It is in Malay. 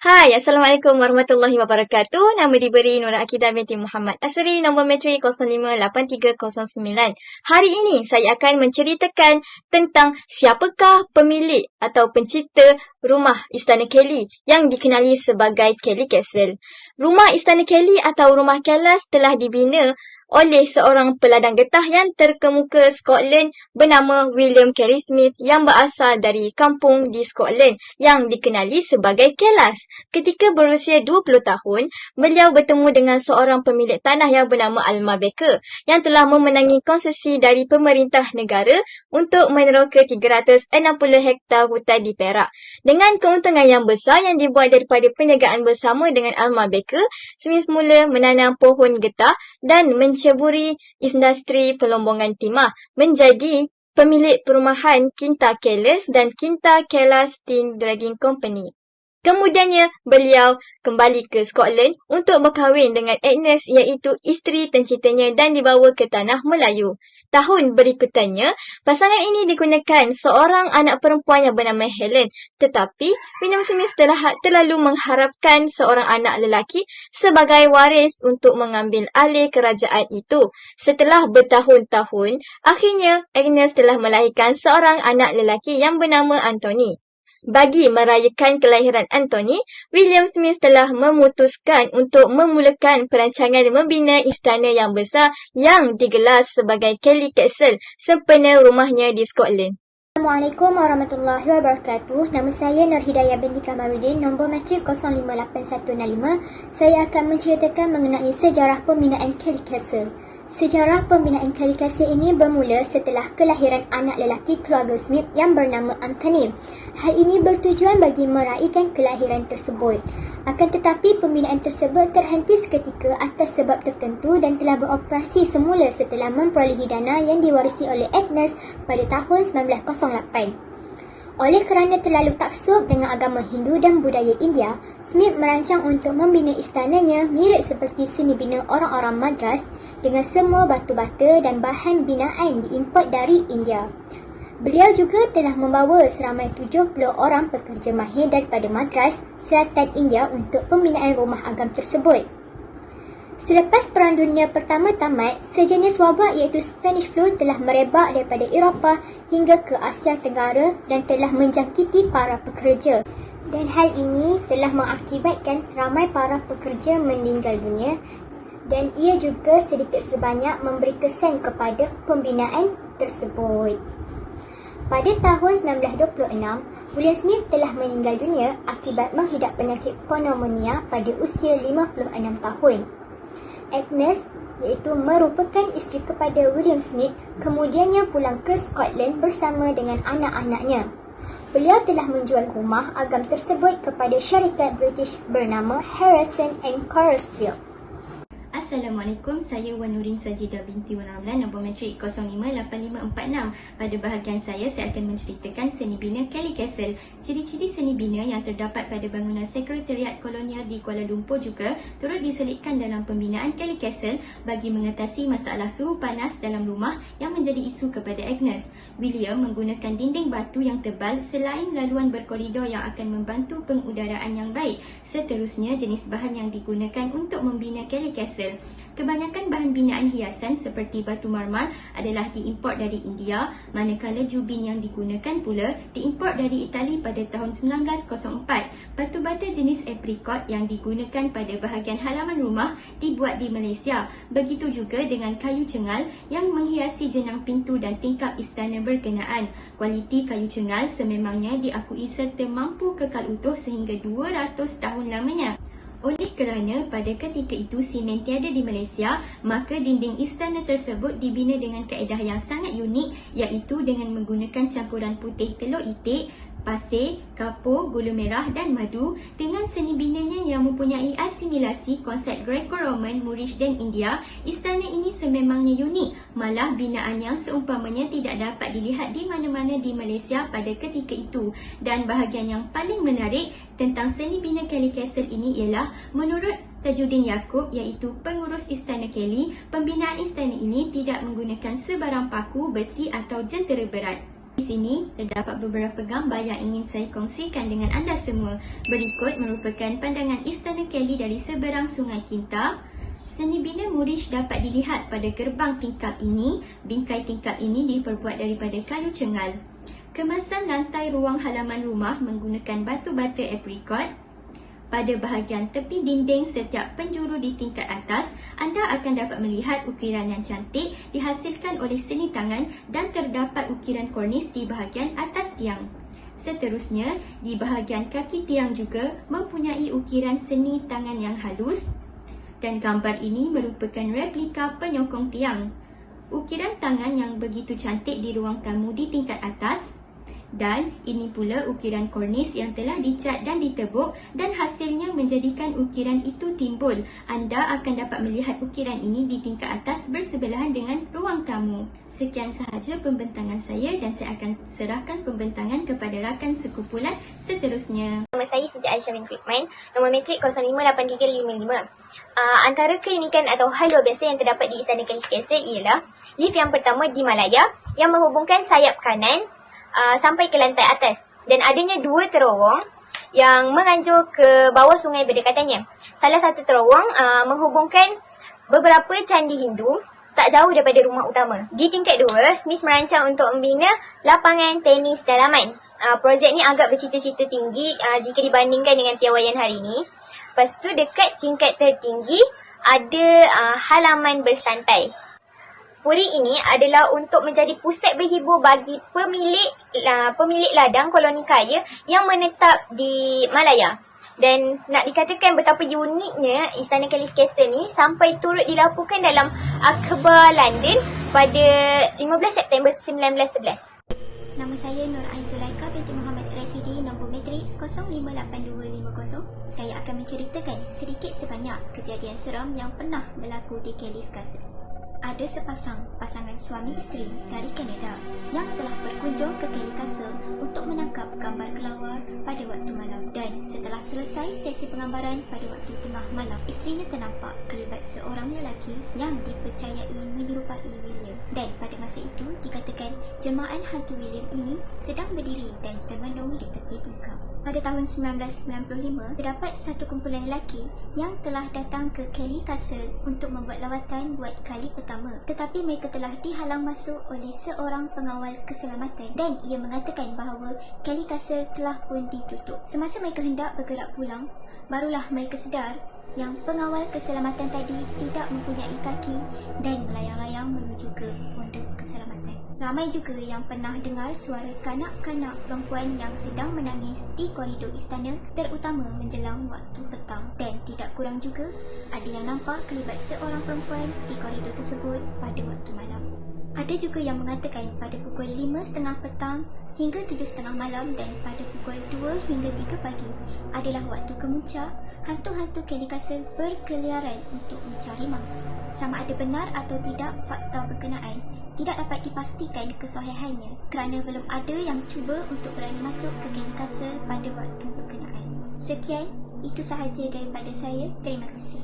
Hai, Assalamualaikum warahmatullahi wabarakatuh. Nama diberi Nura Akidah binti Muhammad Asri, nombor metrik 058309. Hari ini saya akan menceritakan tentang siapakah pemilik atau pencipta rumah Istana Kelly yang dikenali sebagai Kelly Castle. Rumah Istana Kelly atau Rumah Kelas telah dibina oleh seorang peladang getah yang terkemuka Scotland bernama William Carey Smith yang berasal dari kampung di Scotland yang dikenali sebagai Kelas. Ketika berusia 20 tahun, beliau bertemu dengan seorang pemilik tanah yang bernama Alma Baker yang telah memenangi konsesi dari pemerintah negara untuk meneroka 360 hektar hutan di Perak. Dengan keuntungan yang besar yang dibuat daripada perniagaan bersama dengan Alma Baker, Smith mula menanam pohon getah dan menceburi industri pelombongan timah, menjadi pemilik perumahan Quinta Kelas dan Quinta Kelas Steam Dragging Company. Kemudiannya, beliau kembali ke Scotland untuk berkahwin dengan Agnes iaitu isteri tercintanya dan dibawa ke tanah Melayu. Tahun berikutnya, pasangan ini digunakan seorang anak perempuan yang bernama Helen, tetapi William Smith terlalu mengharapkan seorang anak lelaki sebagai waris untuk mengambil alih kerajaan itu. Setelah bertahun-tahun, akhirnya Agnes telah melahirkan seorang anak lelaki yang bernama Anthony. Bagi merayakan kelahiran Anthony, William Smith telah memutuskan untuk memulakan perancangan membina istana yang besar yang digelar sebagai Kelly Castle sempena rumahnya di Scotland. Assalamualaikum warahmatullahi wabarakatuh. Nama saya Nur Hidayah binti Kamaruddin, nombor metrik 058165. Saya akan menceritakan mengenai sejarah pembinaan Kelly Castle. Sejarah pembinaan Kelly Castle ini bermula setelah kelahiran anak lelaki keluarga Smith yang bernama Anthony. Hal ini bertujuan bagi meraihkan kelahiran tersebut. Akan tetapi pembinaan tersebut terhenti seketika atas sebab tertentu dan telah beroperasi semula setelah memperolehi dana yang diwarisi oleh Agnes pada tahun 1908. Oleh kerana terlalu taksub dengan agama Hindu dan budaya India, Smith merancang untuk membina istananya mirip seperti seni bina orang-orang Madras dengan semua batu bata dan bahan binaan diimport dari India. Beliau juga telah membawa seramai 70 orang pekerja mahir daripada Madras, selatan India untuk pembinaan rumah agam tersebut. Selepas Perang Dunia Pertama tamat, sejenis wabak iaitu Spanish Flu telah merebak daripada Eropah hingga ke Asia Tenggara dan telah menjangkiti para pekerja. Dan hal ini telah mengakibatkan ramai para pekerja meninggal dunia dan ia juga sedikit sebanyak memberi kesan kepada pembinaan tersebut. Pada tahun 1926, William Smith telah meninggal dunia akibat menghidap penyakit pneumonia pada usia 56 tahun. Agnes, iaitu merupakan isteri kepada William Smith, kemudiannya pulang ke Scotland bersama dengan anak-anaknya. Beliau telah menjual rumah agam tersebut kepada syarikat British bernama Harrison and Corsfield. Assalamualaikum, saya Wan Nurin Sajidah binti Wan Ramlan, nombor metrik 058546. Pada bahagian saya akan menceritakan seni bina Kelly Castle. Ciri-ciri seni bina yang terdapat pada bangunan Sekretariat Kolonial di Kuala Lumpur juga turut diselitkan dalam pembinaan Kelly Castle bagi mengatasi masalah suhu panas dalam rumah yang menjadi isu kepada Agnes. William menggunakan dinding batu yang tebal selain laluan berkoridor yang akan membantu pengudaraan yang baik. Seterusnya, jenis bahan yang digunakan untuk membina Kelly Castle. Kebanyakan bahan binaan hiasan seperti batu marmar adalah diimport dari India, manakala jubin yang digunakan pula diimport dari Itali pada tahun 1904. Batu bata jenis apricot yang digunakan pada bahagian halaman rumah dibuat di Malaysia. Begitu juga dengan kayu cengal yang menghiasi jenang pintu dan tingkap istana berkenaan. Kualiti kayu cengal sememangnya diakui serta mampu kekal utuh sehingga 200 tahun lamanya. Oleh kerana pada ketika itu simen tiada di Malaysia, maka dinding istana tersebut dibina dengan kaedah yang sangat unik, iaitu dengan menggunakan campuran putih telur itik, pasir, kapur, gula merah dan madu. Dengan seni binanya yang mempunyai asimilasi konsep Greco-Roman, Moorish dan India, istana ini sememangnya unik. Malah binaan yang seumpamanya tidak dapat dilihat di mana-mana di Malaysia pada ketika itu. Dan bahagian yang paling menarik tentang seni bina Kelly Castle ini ialah menurut Tajuddin Yaakob, iaitu pengurus Istana Kelly, pembinaan istana ini tidak menggunakan sebarang paku, besi atau jentera berat. Di sini terdapat beberapa gambar yang ingin saya kongsikan dengan anda semua. Berikut merupakan pandangan Istana Kelly dari seberang Sungai Kinta. Seni bina Moorish dapat dilihat pada gerbang tingkap ini. Bingkai tingkap ini diperbuat daripada kayu cengal. Kemasan lantai ruang halaman rumah menggunakan batu bata apricot. Pada bahagian tepi dinding setiap penjuru di tingkat atas, anda akan dapat melihat ukiran yang cantik dihasilkan oleh seni tangan dan terdapat ukiran kornis di bahagian atas tiang. Seterusnya, di bahagian kaki tiang juga mempunyai ukiran seni tangan yang halus dan gambar ini merupakan replika penyokong tiang. Ukiran tangan yang begitu cantik di ruang tamu di tingkat atas. Dan ini pula ukiran kornis yang telah dicat dan ditebuk dan hasilnya menjadikan ukiran itu timbul. Anda akan dapat melihat ukiran ini di tingkat atas bersebelahan dengan ruang tamu. Sekian sahaja pembentangan saya dan saya akan serahkan pembentangan kepada rakan sekumpulan seterusnya. Nama saya Siti Aisyah binti Lukman, nombor matrik 058355. Antara keunikan atau hal luar biasa yang terdapat di Istana Kelly Castle ialah lift yang pertama di Malaya yang menghubungkan sayap kanan sampai ke lantai atas dan adanya 2 terowong yang menganjur ke bawah sungai berdekatannya. Salah satu terowong menghubungkan beberapa candi Hindu tak jauh daripada rumah utama. Di tingkat 2, Smith merancang untuk membina lapangan tenis dalaman. Projek ni agak bercita-cita tinggi jika dibandingkan dengan piawaian hari ini. Lepas tu dekat tingkat tertinggi ada halaman bersantai. Puri ini adalah untuk menjadi pusat berhibur bagi pemilik ladang koloni kaya yang menetap di Malaya. Dan nak dikatakan betapa uniknya Istana Kelly Castle ni sampai turut dilaporkan dalam akhbar London pada 15 September 1911. Nama saya Nur Ain Zulaika binti Muhammad Rasidi, nombor matriks 058250. Saya akan menceritakan sedikit sebanyak kejadian seram yang pernah berlaku di Kelly Castle. Ada sepasang pasangan suami isteri dari Kanada yang telah berkunjung ke Kelly Castle untuk menangkap gambar kelawar pada waktu malam. Dan setelah selesai sesi penggambaran pada waktu tengah malam, isterinya ternampak kelibat seorang lelaki yang dipercayai menyerupai William. Dan pada masa itu dikatakan jemaah hantu William ini sedang berdiri dan termenung di tepi tingkap. Pada tahun 1995, terdapat satu kumpulan lelaki yang telah datang ke Kelly Castle untuk membuat lawatan buat kali pertama. Tetapi mereka telah dihalang masuk oleh seorang pengawal keselamatan dan ia mengatakan bahawa Kelly Castle telah pun ditutup. Semasa mereka hendak bergerak pulang, barulah mereka sedar yang pengawal keselamatan tadi tidak mempunyai kaki dan melayang-layang menuju ke pondok keselamatan. Ramai juga yang pernah dengar suara kanak-kanak perempuan yang sedang menangis di koridor istana, terutama menjelang waktu petang. Dan tidak kurang juga, ada yang nampak kelibat seorang perempuan di koridor tersebut pada waktu malam. Ada juga yang mengatakan pada pukul 5.30 petang hingga 7.30 malam dan pada pukul 2 hingga 3 pagi adalah waktu kemuncak hantu-hantu Kelly Castle berkeliaran untuk mencari mangsa. Sama ada benar atau tidak fakta berkenaan tidak dapat dipastikan kesahihannya kerana belum ada yang cuba untuk berani masuk ke Kelly Castle pada waktu berkenaan. Sekian, itu sahaja daripada saya. Terima kasih.